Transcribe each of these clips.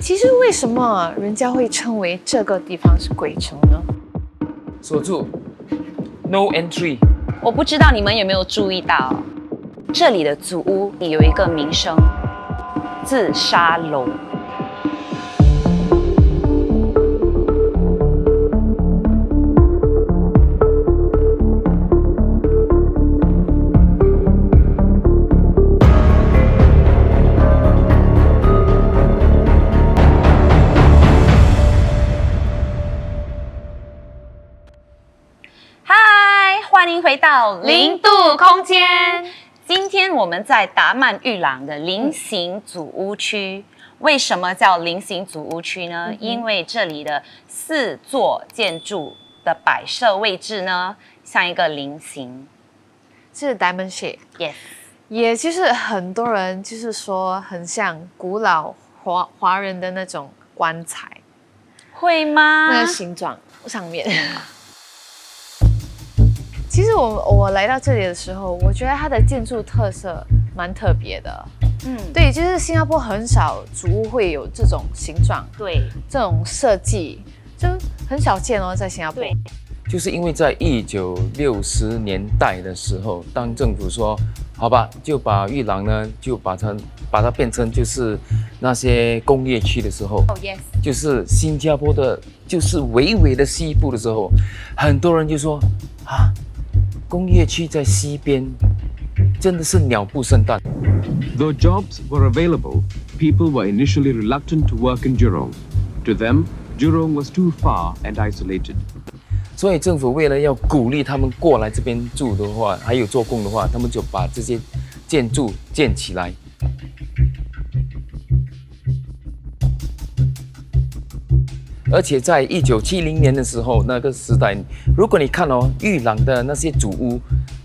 其实为什么人家会称为这个地方是鬼城呢？锁住 ，No entry。我不知道你们有没有注意到，这里的祖屋有一个名声——自杀楼。欢迎回到零度空间。今天我们在达曼裕朗的菱形祖屋区。为什么叫菱形祖屋区呢？因为这里的4座建筑的摆设位置呢，像一个菱形，是 diamond shape。Yes， 也就是很多人就是说很像古老华人的那种棺材，会吗？那个形状上面。其实我来到这里的时候，我觉得它的建筑特色蛮特别的。对，就是新加坡很少祖屋会有这种形状，对，这种设计就很少见哦，在新加坡。对，就是因为在1960年代的时候，当政府说好吧，就把裕朗呢，就把它变成就是那些工业区的时候，就是新加坡的，就是微微的西部的时候，很多人就说啊，工业区在西边，真的是鸟不生蛋。Though jobs were available, people were initially reluctant to work in Jurong. To them, Jurong was too far and isolated. 所以政府为了要鼓励他们过来这边住的话，还有做工的话，他们就把这些建筑建起来。而且在1970年的时候，那个时代，如果你看裕朗的那些祖屋，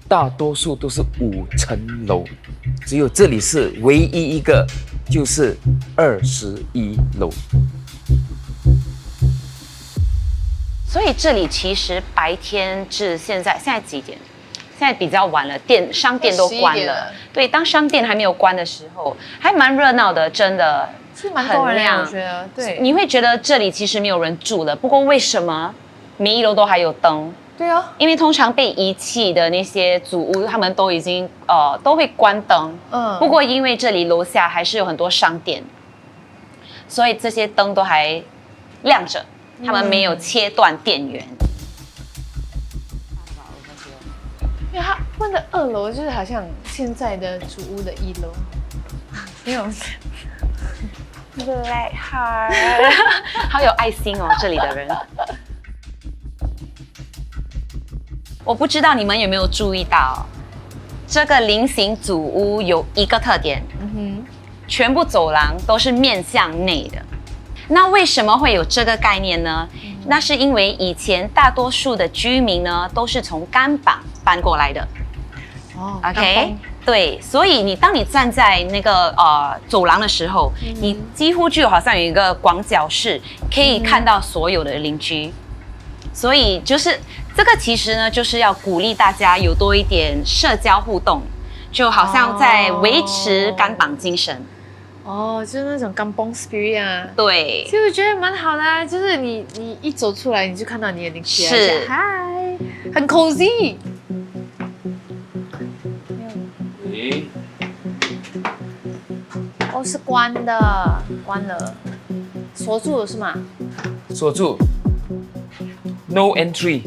大多数都是5层楼，只有这里是唯一一个，就是21楼。所以这里其实白天至现在几点？现在比较晚了，商店都关了。对，当商店还没有关的时候，还蛮热闹的，真的。是蛮多人的，我觉得。对，你会觉得这里其实没有人住了，不过为什么每一楼都还有灯？对啊，因为通常被遗弃的那些祖屋，他们都已经都会关灯。不过因为这里楼下还是有很多商店，所以这些灯都还亮着，他们没有切断电源。因为他们的2楼就是好像现在的祖屋的1楼，那种。Black Heart， 好有爱心哦，这里的人。我不知道你们有没有注意到，这个菱形祖屋有一个特点，全部走廊都是面向内的。那为什么会有这个概念呢？那是因为以前大多数的居民呢都是从甘榜搬过来的。OK。对，所以当你站在那个走廊的时候，你几乎就好像有一个广角视，可以看到所有的邻居。所以就是这个其实呢，就是要鼓励大家有多一点社交互动，就好像在维持甘榜精神。就是那种kampung spirit 啊。对，其实我觉得蛮好的啊，就是你一走出来，你就看到你的邻居，是，嗨，很 cozy。是关了，锁住了是吗？锁住 ，No entry，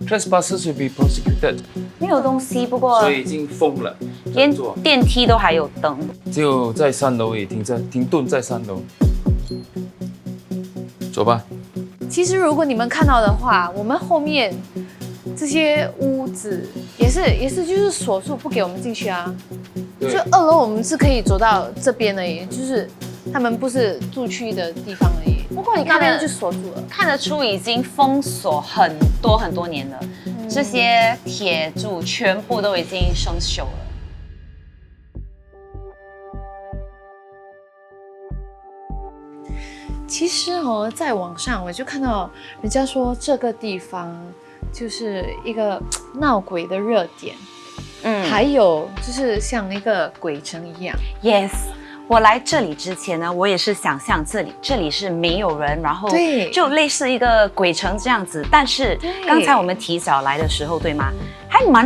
trespassers will be prosecuted。没有东西，不过所以已经封了，连电梯都还有灯，只有在3楼也停顿在3楼。走吧。其实如果你们看到的话，我们后面这些屋子也是就是锁住不给我们进去啊。就2楼我们是可以走到这边而已，就是他们不是住区的地方而已。不过你看那边就锁住了，看得出已经封锁很多年了，这些铁柱全部都已经生锈了。其实在网上我就看到人家说这个地方就是一个闹鬼的热点。还有就是像一个鬼城一样。 Yes，我来这里之前呢，我也是想象这里是没有人，然后对就类似一个鬼城这样子。但是刚才我们提早来的时候，对吗？还蛮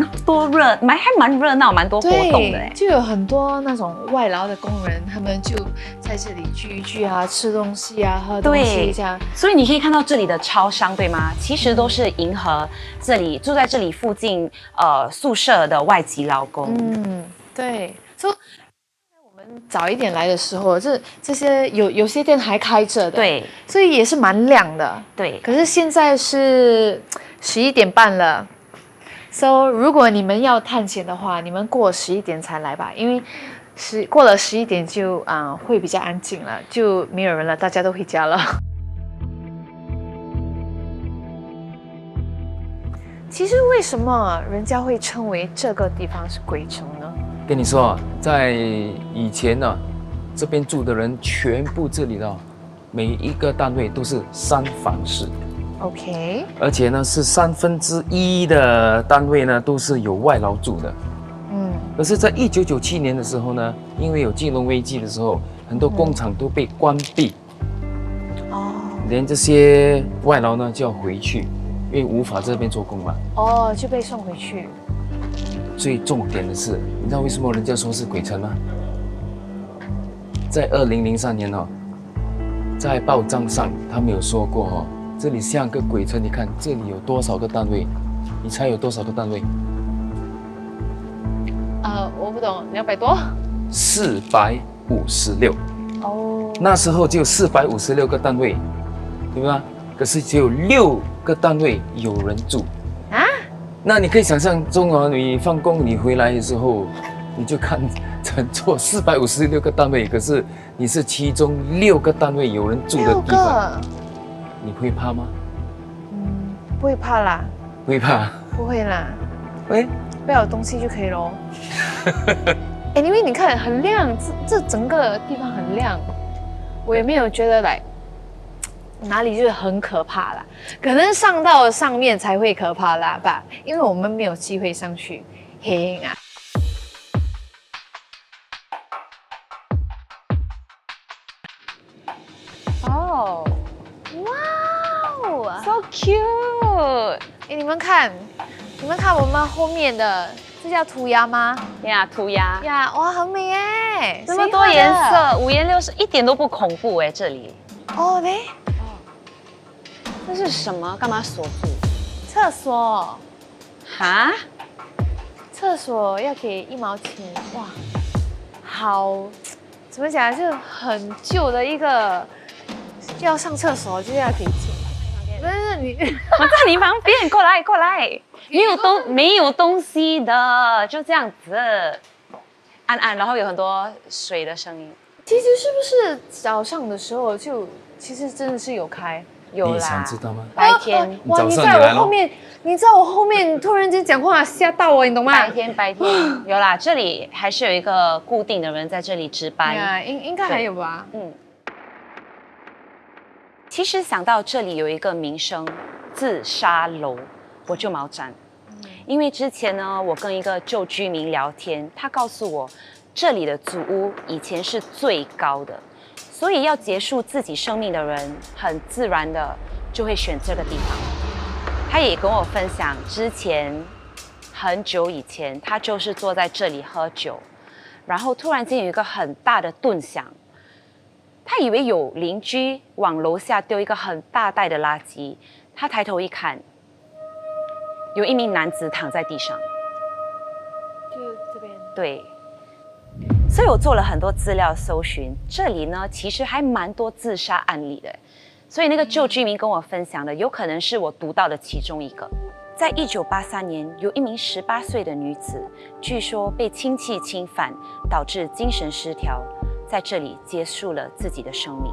热闹，蛮多活动的哎。就有很多那种外劳的工人，他们就在这里聚一聚啊，吃东西啊，喝东西这样。所以你可以看到这里的超商，对吗？其实都是迎合这里住在这里附近宿舍的外籍劳工。嗯，对。所以我们早一点来的时候，这些有些店还开着的，对，所以也是蛮亮的。对，可是现在是11点半了。So 如果你们要探险的话，你们过11点才来吧，因为过了11点就会比较安静了，就没有人了，大家都回家了。其实为什么人家会称为这个地方是鬼城呢？跟你说，在以前呢，这边住的人全部这里的每一个单位都是3房式。OK， 而且呢，是1/3的单位呢都是有外劳住的。可是，在1997年的时候呢，因为有金融危机的时候，很多工厂都被关闭，连这些外劳呢就要回去，因为无法这边做工嘛。就被送回去。最重点的是，你知道为什么人家说是鬼城吗？在2003年在报章上他们有说过这里像个鬼城，你看这里有多少个单位？你猜有多少个单位我不懂，200多？456。那时候只有456个单位，对吧？可是只有6个单位有人住啊。那你可以想象中你放工你回来的时候，你就看整座456个单位，可是你是其中6个单位有人住的地方，你会怕吗？不会怕啦。不会怕？不会啦。喂，不要有东西就可以咯。因为你看很亮，这整个地方很亮，我也没有觉得哪里就是很可怕啦，可能上到上面才会可怕啦吧，因为我们没有机会上去。嘿啊！哦，哇哦 ，so cute！你们看我们后面的，这叫涂鸦吗？呀，涂鸦呀，哇，很美哎，这么多颜色，五颜六色，一点都不恐怖哎，这里。嘞。这是什么？干嘛锁住？厕所。哈？厕所要给1毛钱，哇，好，怎么讲？就很旧的一个，要上厕所就要给钱。不是你，我在你旁边，过来，没有东西的，就这样子，暗，然后有很多水的声音。其实是不是早上的时候其实真的是有开？有啦。你想知道吗？白天，哇，你在我后面突然间讲话吓到我，你懂吗？白天有啦，这里还是有一个固定的人在这里值班。呀，应该还有吧？其实想到这里有一个名声自杀楼，我就毛战。因为之前呢，我跟一个旧居民聊天，他告诉我，这里的祖屋以前是最高的，所以要结束自己生命的人，很自然的就会选这个地方。他也跟我分享，之前很久以前，他就是坐在这里喝酒，然后突然间有一个很大的顿响。他以为有邻居往楼下丢一个很大袋的垃圾，他抬头一看，有一名男子躺在地上。就这边。对，所以我做了很多资料搜寻，这里呢其实还蛮多自杀案例的，所以那个旧居民跟我分享的，有可能是我读到的其中一个。在1983年，有一名18岁的女子，据说被亲戚侵犯，导致精神失调。在这里结束了自己的生命。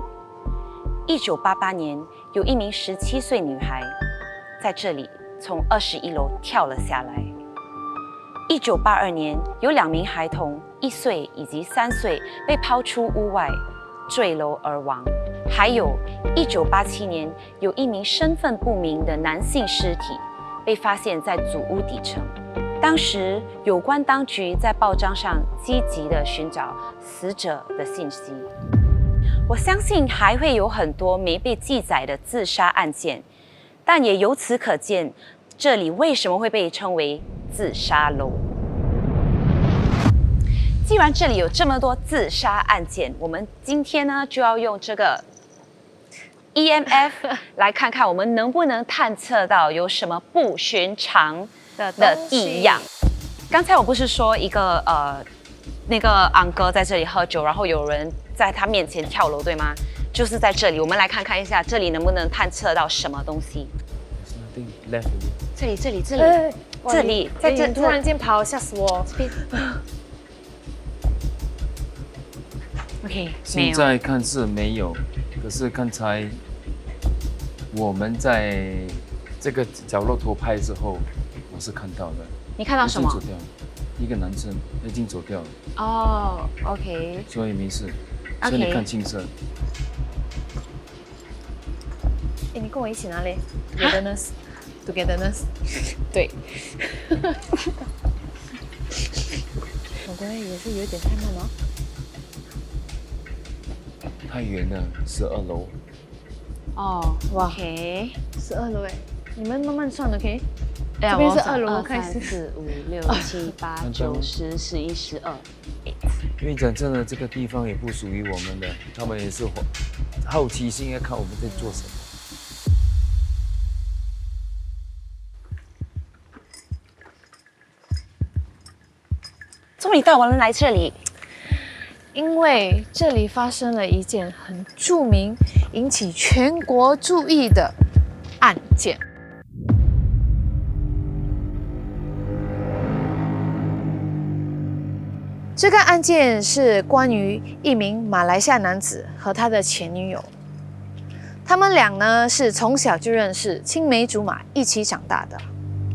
1988年，有一名17岁女孩在这里从21楼跳了下来。1982年，有2名孩童，1岁以及3岁被抛出屋外，坠楼而亡。还有1987年，有一名身份不明的男性尸体被发现在祖屋底层。当时有关当局在报章上积极地寻找死者的信息。我相信还会有很多没被记载的自杀案件，但也由此可见，这里为什么会被称为自杀楼。既然这里有这么多自杀案件，我们今天呢就要用这个 EMF 来看看我们能不能探测到有什么不寻常的异样。刚才我不是说一个那个昂哥在这里喝酒，然后有人在他面前跳楼，对吗？就是在这里，我们来看看一下这里能不能探测到什么东西。这里，在这突然间跑，吓死我！ OK， 现在看是没有，可是刚才我们在这个角落头拍之后，我是看到的。你看到什么？走掉了，一个男生已经走掉了。哦 ，OK， 所以没事。 OK 所以你看青色。哎，你跟我一起哪里 ？Togetherness，对。我觉得也是有点太慢了。 太远了，12楼。哦，哇 ，OK， 12楼哎，你们慢慢算 OK。对啊，这边是我2楼2、开始。 3、4、5、6、7、8、9、10、11、12。因为讲真的，这个地方也不属于我们的，他们也是好奇心要看我们在做什么。终于带我们来这里。 因为这里发生了一件很著名、引起全国注意的案件。这个案件是关于一名马来西亚男子和他的前女友，他们俩呢是从小就认识，青梅竹马，一起长大的。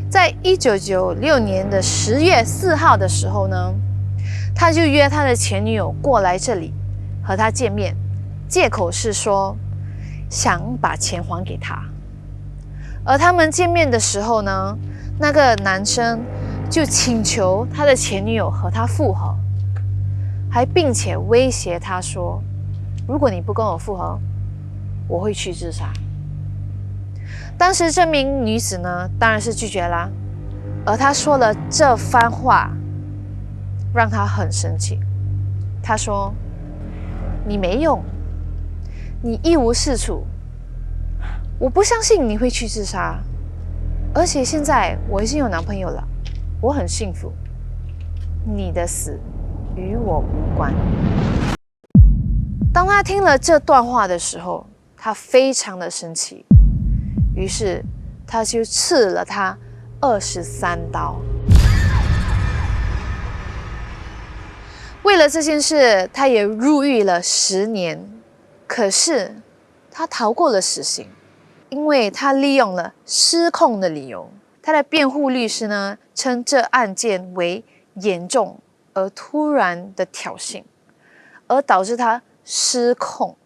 在1996年的10月4号的时候呢。 他就约他的前女友过来这里和他见面，借口是说想把钱还给他。而他们见面的时候呢，那个男生就请求他的前女友和他复合，还并且威胁他说，如果你不跟我复合，我会去自杀。当时这名女子呢，当然是拒绝啦，而他说了这番话。 让他很生气，他说：“你没用，你一无是处，我不相信你会去自杀，而且现在我已经有男朋友了，我很幸福，你的死与我无关。”当他听了这段话的时候，他非常的生气，于是他就刺了他23刀。 为了这件事，他也入狱了10年，可是他逃过了死刑，因为他利用了失控的理由。他的辩护律师呢，称这案件为严重而突然的挑衅，而导致他失控。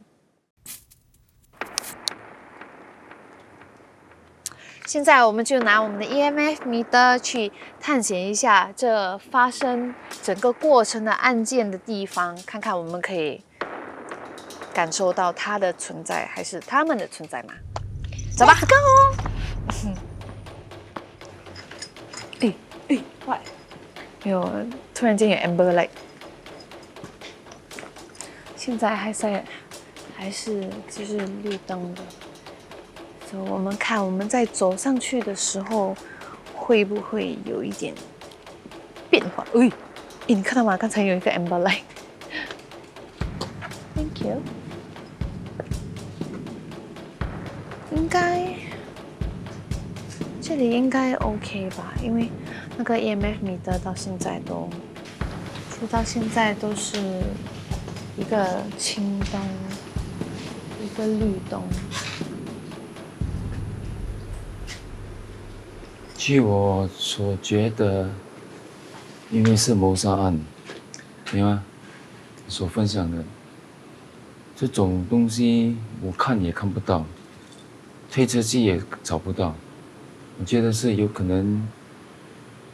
现在我们就拿我们的 EMF meter 去探险一下这发生整个过程的案件的地方，看看我们可以感受到它的存在还是他们的存在吗？走吧 ，Let's go！ 快！有突然间有 amber light， 现在还是就是绿灯的。 所以我们看我们在走上去的时候，会不会有一点变化？哎，你看到吗？刚才有一个 amber light。Thank you。应该这里应该 OK 吧？因为那个 EMF meter 到现在都是一个青灯，一个绿灯。 据我所觉得，因为是谋杀案，对吗？所分享的这种东西，我看也看不到，推测器也找不到。我觉得是有可能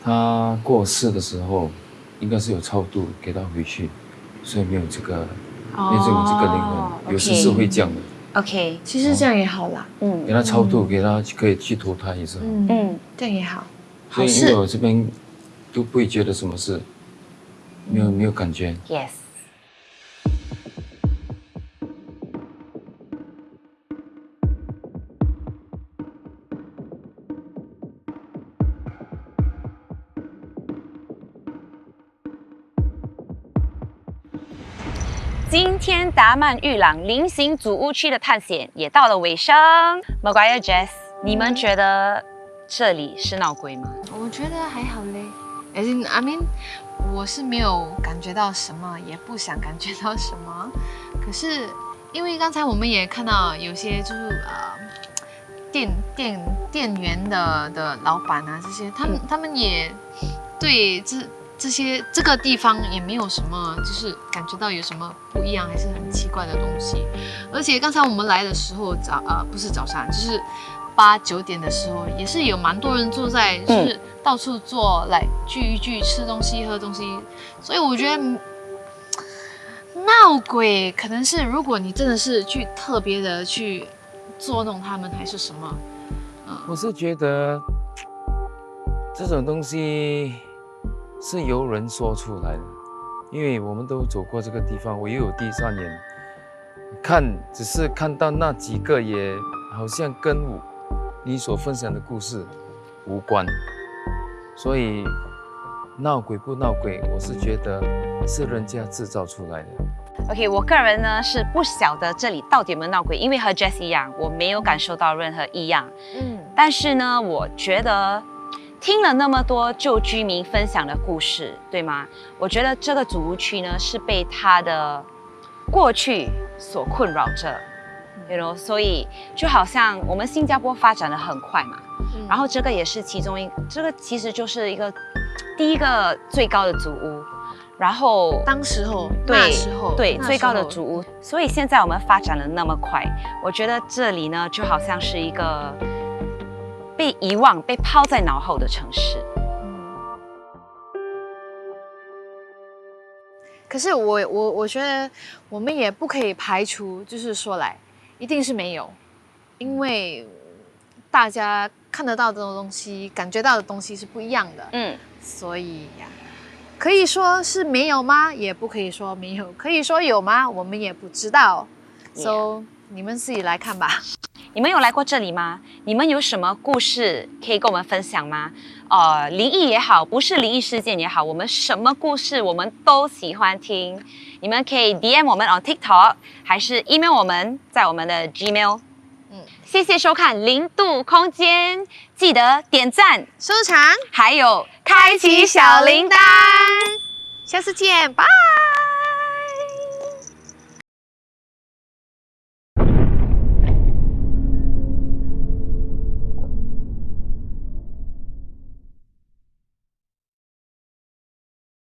他过世的时候，应该是有超度给他回去，所以没有这个，没有这个灵魂，有时是会这样的。OK，其实这样也好啦。给他超度，给他可以去投胎也是好。这样也好。所以因为我这边都不会觉得什么事，没有感觉。Yes。今天达曼玉郎菱形祖屋区的探险也到了尾声。Maguire Jess， 你们觉得这里是闹鬼吗？我觉得还好嘞。I mean， 我是没有感觉到什么，也不想感觉到什么。可是因为刚才我们也看到有些就是店员的老板啊，这些他们也对这个地方也没有什么，就是感觉到有什么不一样，还是很奇怪的东西。而且刚才我们来的时候，不是早上，就是8、9点的时候，也是有蛮多人坐在，就是到处坐来聚一聚，吃东西、喝东西。所以我觉得闹鬼可能是，如果你真的是去特别的去捉弄他们，还是什么。我是觉得这种东西是由人说出来的，因为我们都走过这个地方，我又有第3眼只是看到那几个，也好像跟你所分享的故事无关，所以闹鬼不闹鬼，我是觉得是人家制造出来的。OK， 我个人呢是不晓得这里到底有没有闹鬼，因为和 Jess 一样，我没有感受到任何异样。但是呢，我觉得听了那么多旧居民分享的故事，对吗？我觉得这个祖屋区呢是被他的过去所困扰着，you know， 所以就好像我们新加坡发展的很快嘛，然后这个也是其中这个其实就是第一个最高的祖屋。然后那时候最高的祖屋，所以现在我们发展了那么快，我觉得这里呢就好像是一个被遗忘、被抛在脑后的城市。可是我觉得我们也不可以排除，就是说来一定是没有，因为大家看得到的东西、感觉到的东西是不一样的。所以呀。可以说是没有吗？也不可以说没有。可以说有吗？我们也不知道。So 你们自己来看吧。你们有来过这里吗？你们有什么故事可以跟我们分享吗？灵异也好，不是灵异事件也好，我们什么故事我们都喜欢听。你们可以 DM 我们 on TikTok， 还是 email 我们，在我们的 Gmail。谢谢收看0度空间，记得点赞、收藏，还有开启小铃铛。下次见，拜。